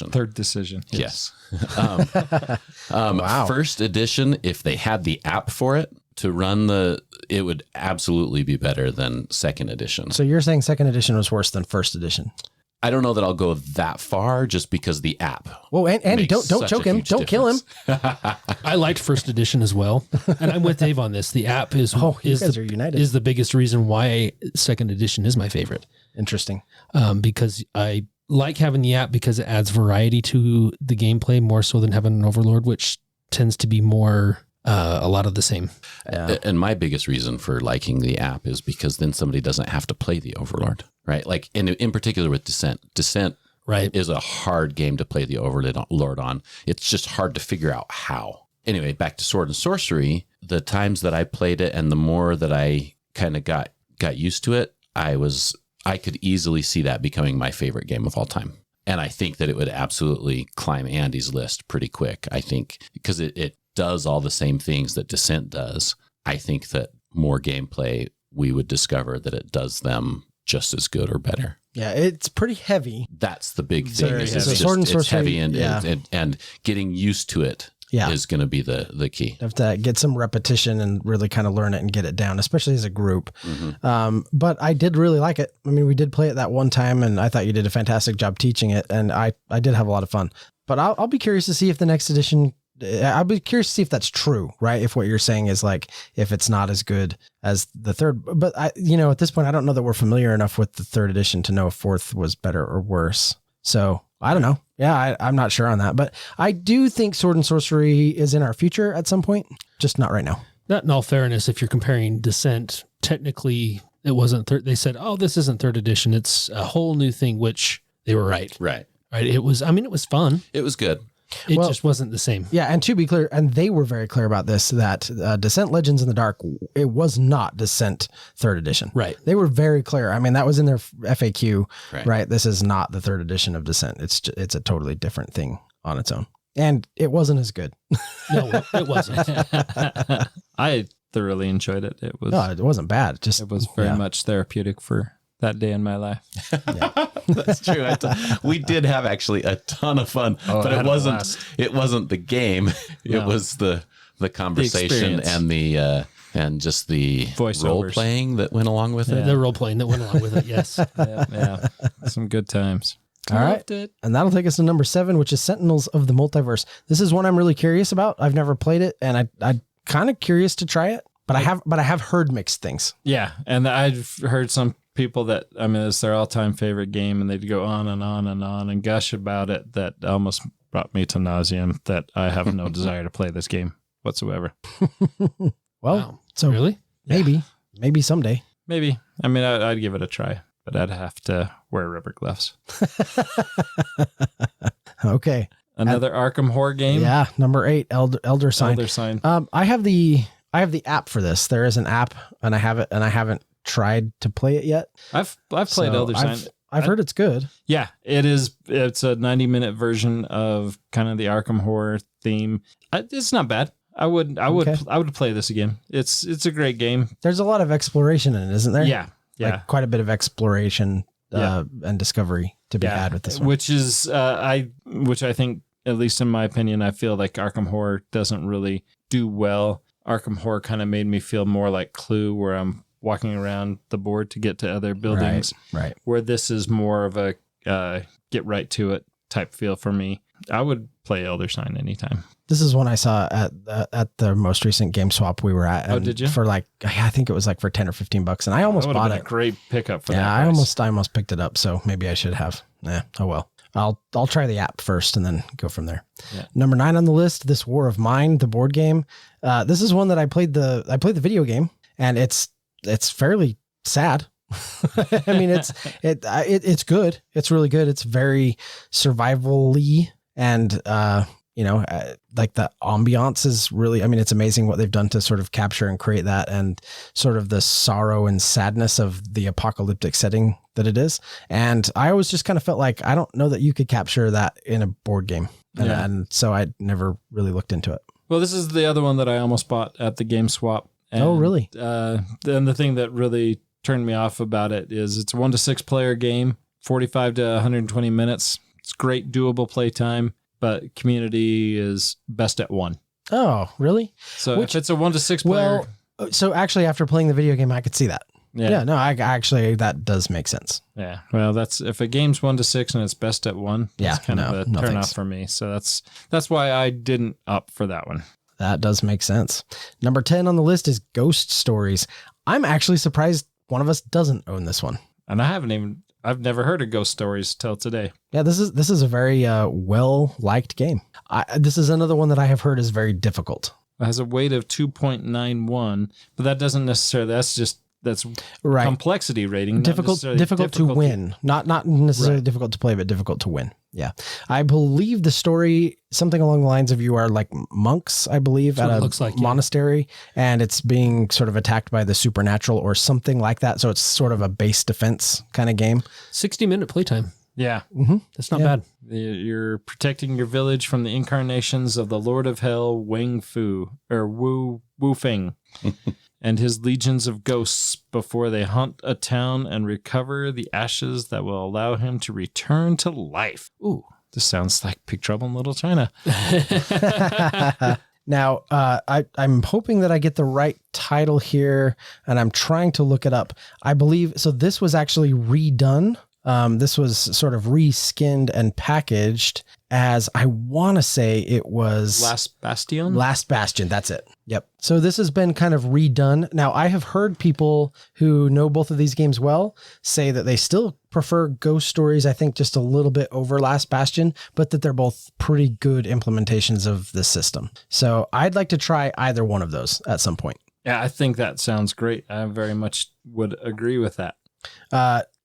3rd decision. Yes. Wow. 1st edition, if they had the app for it to run it would absolutely be better than 2nd edition. So you're saying 2nd edition was worse than 1st edition? I don't know that I'll go that far just because the app. Well, Andy, don't choke him. Don't kill him. I liked 1st edition as well. And I'm with Dave on this. The app is the biggest reason why 2nd edition is my favorite. Interesting. Because I like having the app because it adds variety to the gameplay more so than having an overlord, which tends to be more a lot of the same. Yeah. And my biggest reason for liking the app is because then somebody doesn't have to play the overlord, right? Like in particular with Descent right, is a hard game to play the overlord on. It's just hard to figure out how. Anyway, back to Sword and Sorcery, the times that I played it and the more that I kind of got used to it, I could easily see that becoming my favorite game of all time. And I think that it would absolutely climb Andy's list pretty quick. I think because it does all the same things that Descent does. I think that more gameplay, we would discover that it does them just as good or better. Yeah, it's pretty heavy. That's the big thing. Sword and Sorcery, it's heavy and getting used to it is going to be the key. You have to get some repetition and really kind of learn it and get it down, especially as a group. Mm-hmm. But I did really like it. I mean, we did play it that one time, and I thought you did a fantastic job teaching it, and I did have a lot of fun. But I'll be curious to see if the next edition... I'll be curious to see if that's true, right? If what you're saying is like, if it's not as good as the 3rd, but at this point, I don't know that we're familiar enough with the 3rd edition to know if 4th was better or worse. So I don't know. Yeah, I'm not sure on that, but I do think Sword and Sorcery is in our future at some point, just not right now. Not in all fairness, if you're comparing Descent, technically it wasn't they said, oh, this isn't 3rd edition. It's a whole new thing, which they were right. Right. It was fun. It was good. It just wasn't the same. Yeah, and to be clear, and they were very clear about this, that Descent Legends in the Dark, it was not Descent 3rd edition. Right. They were very clear. I mean, that was in their FAQ, right? This is not the 3rd edition of Descent. It's a totally different thing on its own. And it wasn't as good. No, it wasn't. I thoroughly enjoyed it. It wasn't bad. It was very much therapeutic for that day in my life. That's true. We did have actually a ton of fun, but it wasn't the game. It was the conversation and just the voice role playing that went along with it. The role playing that went along with it. Yes. Yeah. Some good times. All right. And that'll take us to number 7, which is Sentinels of the Multiverse. This is one I'm really curious about. I've never played it, and I'm kind of curious to try it, but I have heard mixed things. Yeah. And I've heard some people that, I mean, it's their all-time favorite game, and they'd go on and on and on and gush about it. That almost brought me to nauseam, that I have no desire to play this game whatsoever. Well, so really, maybe someday. Maybe. I mean, I'd give it a try, but I'd have to wear rubber gloves. Okay. Another Arkham horror game. Yeah, number 8, Elder Sign. Elder Sign. I have the app for this. There is an app, and I have it, and I haven't tried to play it yet. I've played Elder Sign. I've heard it's good. Yeah, it is. It's a 90-minute version of kind of the Arkham horror theme. It's not bad. I would play this again. It's a great game. There's a lot of exploration in it, isn't there? Yeah. Like quite a bit of exploration and discovery to be had with this one. Which I think, at least in my opinion, I feel like Arkham Horror doesn't really do well. Arkham Horror kind of made me feel more like Clue, where I'm walking around the board to get to other buildings. Right. Where this is more of a get right to it type feel for me. I would play Elder Sign anytime. This is one I saw at the most recent Game Swap we were at. Oh, did you? For I think it was like for $10 or $15, and I almost bought it. A great pickup for that. Yeah, I almost picked it up, so maybe I should have. Yeah. Oh well. I'll try the app first and then go from there. Yeah. Number 9 on the list, This War of Mine, the board game. This is one that I played the video game, and it's fairly sad. I mean, it's good. It's really good. It's very survival-y, and like the ambiance is really, I mean, it's amazing what they've done to sort of capture and create that, and sort of the sorrow and sadness of the apocalyptic setting that it is. And I always just kind of felt like, I don't know that you could capture that in a board game. And so I never really looked into it. Well, this is the other one that I almost bought at the Game Swap. And, oh, really? Then the thing that really turned me off about it is it's a 1 to 6 player game, 45 to 120 minutes. It's great doable playtime, but community is best at 1. Oh, really? So if it's a 1 to 6 player. Well, so actually after playing the video game, I could see that. Yeah, no, I actually, that does make sense. Yeah. Well, that's, if a game's 1 to 6 and it's best at 1, that's kind of a turn off for me. So that's why I didn't opt for that one. That does make sense. Number 10 on the list is Ghost Stories. I'm actually surprised one of us doesn't own this one. And I've never heard of Ghost Stories till today. Yeah, this is a very well-liked game. This is another one that I have heard is very difficult. It has a weight of 2.91, but that doesn't necessarily, that's right. Complexity rating. Difficult to win. Not necessarily difficult to play, but difficult to win. Yeah. I believe the story, something along the lines of you are like monks, I believe, at a monastery, and it's being sort of attacked by the supernatural or something like that. So it's sort of a base defense kind of game. 60-minute playtime. Yeah. Mm-hmm. That's not bad. You're protecting your village from the incarnations of the Lord of Hell, Wang Fu, or Wu Feng. And his legions of ghosts before they hunt a town and recover the ashes that will allow him to return to life. Ooh, this sounds like Big Trouble in Little China. Now, I'm hoping that I get the right title here, and I'm trying to look it up. I believe, so this was actually redone. This was sort of reskinned and packaged as, I want to say it was Last Bastion. That's it. Yep. So this has been kind of redone. Now, I have heard people who know both of these games well say that they still prefer Ghost Stories, I think, just a little bit over Last Bastion, but that they're both pretty good implementations of this system. So I'd like to try either one of those at some point. Yeah, I think that sounds great. I very much would agree with that.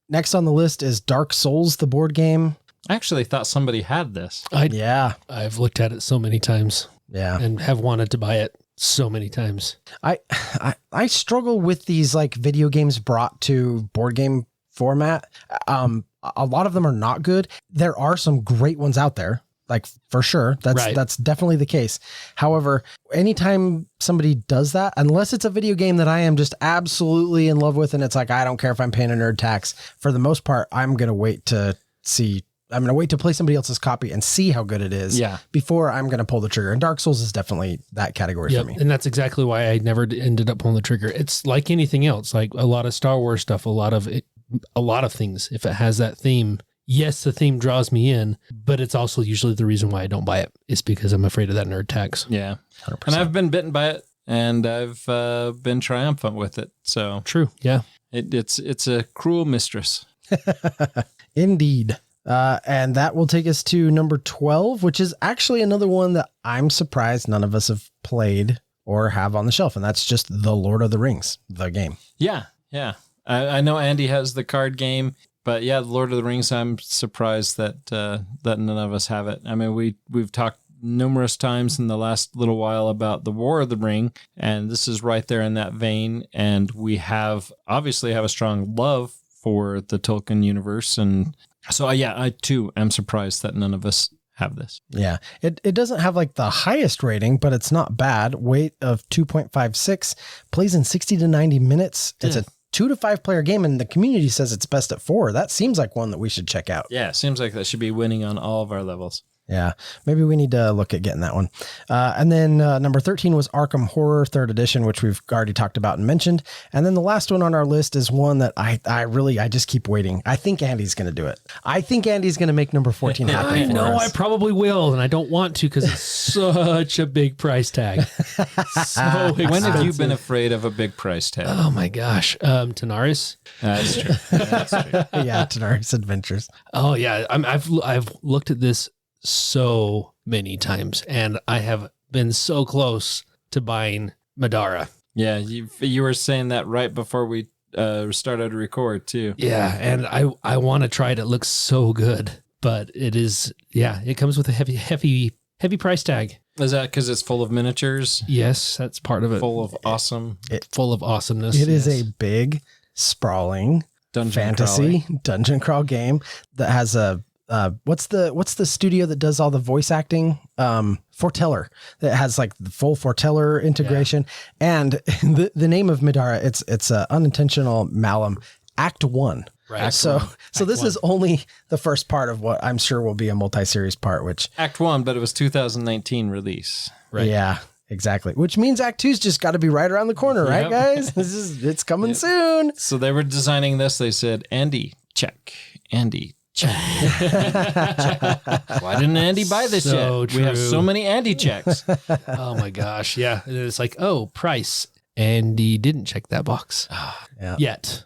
Next on the list is Dark Souls, the board game. I actually thought somebody had this. I've looked at it so many times. Yeah. And have wanted to buy it so many times. I struggle with these like video games brought to board game format. A lot of them are not good. There are some great ones out there, like for sure. That's definitely the case. However, anytime somebody does that, unless it's a video game that I am just absolutely in love with, and it's like, I don't care if I'm paying a nerd tax, for the most part, I'm going to wait to play somebody else's copy and see how good it is before I'm going to pull the trigger. And Dark Souls is definitely that category for me. And that's exactly why I never ended up pulling the trigger. It's like anything else, like a lot of Star Wars stuff, a lot of things. If it has that theme, yes, the theme draws me in, but it's also usually the reason why I don't buy it. It's because I'm afraid of that nerd tax. Yeah. 100%. And I've been bitten by it, and I've been triumphant with it. So true. Yeah. It's a cruel mistress. Indeed. And that will take us to number 12, which is actually another one that I'm surprised none of us have played or have on the shelf. And that's just The Lord of the Rings, the game. Yeah. Yeah. I know Andy has the card game, but yeah, The Lord of the Rings, I'm surprised that none of us have it. I mean, we've talked numerous times in the last little while about the War of the Ring, and this is right there in that vein. And we obviously have a strong love for the Tolkien universe, and so I too am surprised that none of us have this. Yeah, it doesn't have like the highest rating, but it's not bad. Weight of 2.56, plays in 60 to 90 minutes. It's a 2 to 5 player game, and the community says it's best at 4. That seems like one that we should check out. Yeah, it seems like that should be winning on all of our levels. Yeah, maybe we need to look at getting that one. And then number 13 was Arkham Horror 3rd Edition, which we've already talked about and mentioned. And then the last one on our list is one that I just keep waiting. I think Andy's going to do it. I think Andy's going to make number 14 happen. I know I probably will, and I don't want to because it's such a big price tag. So expensive. When have you been afraid of a big price tag? Oh my gosh, Tanaris. That's true. That's true. Yeah, Tanaris Adventures. Oh yeah, I've looked at this so many times, and I have been so close to buying Madara. Yeah, you were saying that right before we started to record too. Yeah, and I want to try it. It looks so good, but it is, it comes with a heavy price tag. Is that because it's full of miniatures? Yes, that's part of it. Full of Full of awesomeness. It is a big, sprawling fantasy dungeon crawl game that has a what's the studio that does all the voice acting? Foreteller, that has like the full Foreteller integration. And the name of Midara, it's a unintentional malum, Act 1. Right. So this is only the first part of what I'm sure will be a multi-series part, which Act 1, but it was 2019 release. Right. Yeah, exactly. Which means Act 2's just got to be right around the corner, right, guys? It's coming soon. So they were designing this. They said, Andy, check. Andy, check. Why didn't Andy buy this So yet? We have true. so many Andy checks. Oh my gosh. Yeah. And it's like, oh, price. Andy didn't check that box yet.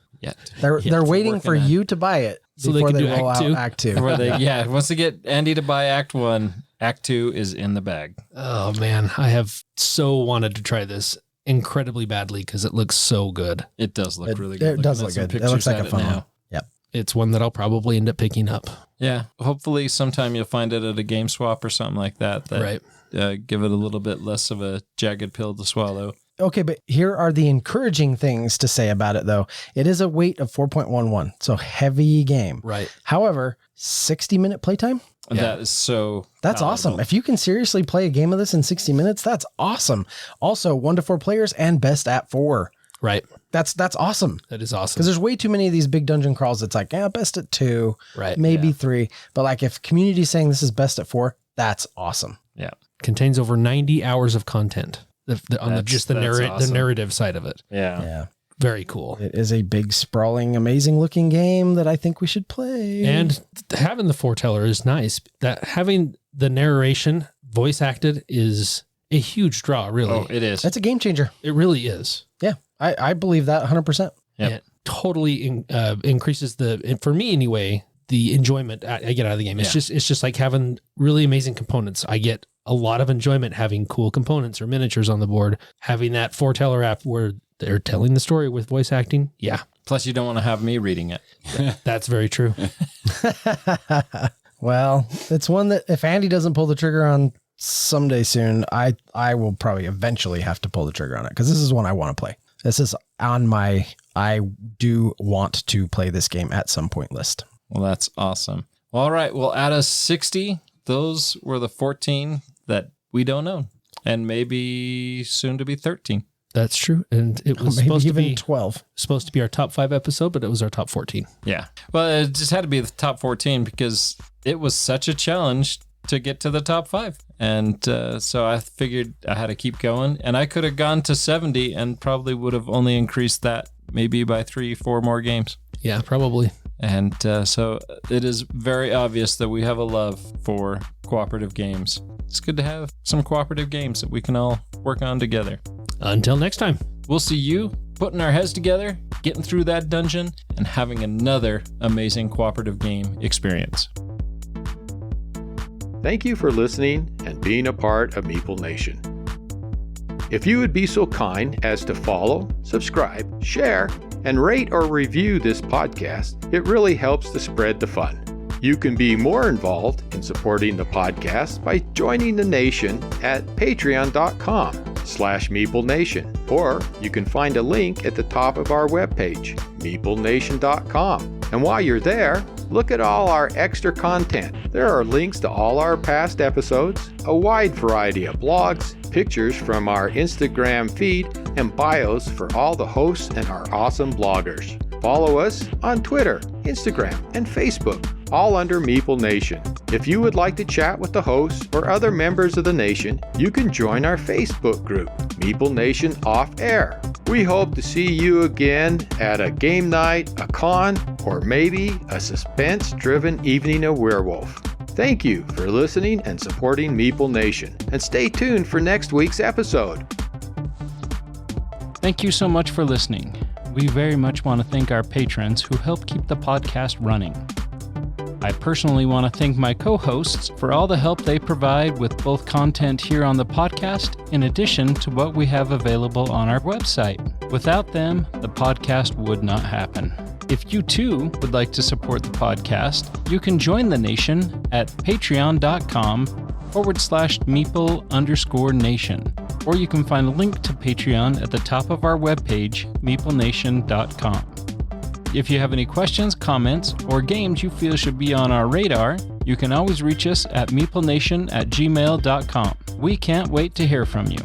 They're waiting for working on- you to buy it So they before can they do roll Act out 2? Act 2. Where they, once they get Andy to buy Act 1, Act 2 is in the bag. Oh man, I have so wanted to try this incredibly badly because it looks so good. It does look really good. It does Looking look at some good. It looks pictures like a at fun now. one. Yep. It's one that I'll probably end up picking up. Yeah. Hopefully sometime you'll find it at a game swap or something like that. Right. Give it a little bit less of a jagged pill to swallow. Okay, but here are the encouraging things to say about it, though. It is a weight of 4.11, so heavy game. Right. However, 60-minute playtime? Yeah. That is so That's awesome. palatable. If you can seriously play a game of this in 60 minutes, that's awesome. Also, 1 to 4 players and best at 4. Right. That's awesome. That is awesome. Because there's way too many of these big dungeon crawls. It's like, best at 2, Right. maybe 3. But like if community's saying this is best at 4, that's awesome. Yeah. Contains over 90 hours of content on That's the awesome. narrative side of it. Yeah. Very cool. It is a big, sprawling, amazing looking game that I think we should play. And having the foreteller is nice. That having the narration voice acted is a huge draw, really. Oh, it is. That's a game changer. It really is. Yeah, I believe that 100%. Yep. It totally increases for me anyway, the enjoyment I get out of the game. It's just like having really amazing components. I get a lot of enjoyment having cool components or miniatures on the board. Having that foreteller app where they're telling the story with voice acting. Yeah, Plus, you don't want to have me reading it. that's very true. Well, it's one that if Andy doesn't pull the trigger on someday soon, I will probably eventually have to pull the trigger on it because this is one I want to play. This is on my I do want to play this game at some point list. Well, that's awesome. All right. Well, out of 60, those were the 14 that we don't own. And maybe soon to be 13. That's true. And it was Maybe supposed to even be 12. our top 5 episode, but it was our top 14. Yeah. Well, it just had to be the top 14 because it was such a challenge to get to the top 5. And so I figured I had to keep going. And I could have gone to 70 and probably would have only increased that maybe by 3-4 more games. Yeah, probably. And so it is very obvious that we have a love for cooperative games. It's good to have some cooperative games that we can all work on together. Until next time. We'll see you putting our heads together, getting through that dungeon, and having another amazing cooperative game experience. Thank you for listening and being a part of Meeple Nation. If you would be so kind as to follow, subscribe, share, and rate or review this podcast, it really helps to spread the fun. You can be more involved in supporting the podcast by joining the nation at patreon.com/MeepleNation, or you can find a link at the top of our webpage, meeplenation.com. And while you're there, look at all our extra content. There are links to all our past episodes, a wide variety of blogs, pictures from our Instagram feed, and bios for all the hosts and our awesome bloggers. Follow us on Twitter, Instagram, and Facebook, all under Meeple Nation. If you would like to chat with the hosts or other members of the nation, you can join our Facebook group, Meeple Nation Off Air. We hope to see you again at a game night, a con, or maybe a suspense-driven evening of Werewolf. Thank you for listening and supporting Meeple Nation, and stay tuned for next week's episode. Thank you so much for listening. We very much want to thank our patrons who help keep the podcast running. I personally want to thank my co-hosts for all the help they provide with both content here on the podcast, in addition to what we have available on our website. Without them, the podcast would not happen. If you too would like to support the podcast, you can join the nation at patreon.com/Meeple_nation. Or you can find a link to Patreon at the top of our webpage, meeplenation.com. If you have any questions, comments, or games you feel should be on our radar, you can always reach us at meeplenation@gmail.com. We can't wait to hear from you.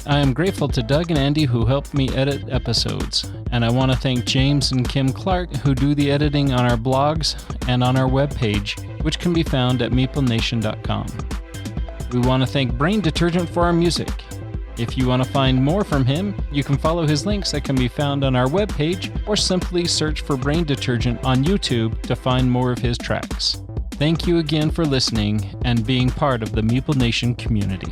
I am grateful to Doug and Andy who helped me edit episodes, and I want to thank James and Kim Clark who do the editing on our blogs and on our webpage, which can be found at meeplenation.com. We want to thank Brain Detergent for our music. If you want to find more from him, you can follow his links that can be found on our webpage, or simply search for Brain Detergent on YouTube to find more of his tracks. Thank you again for listening and being part of the Meeple Nation community.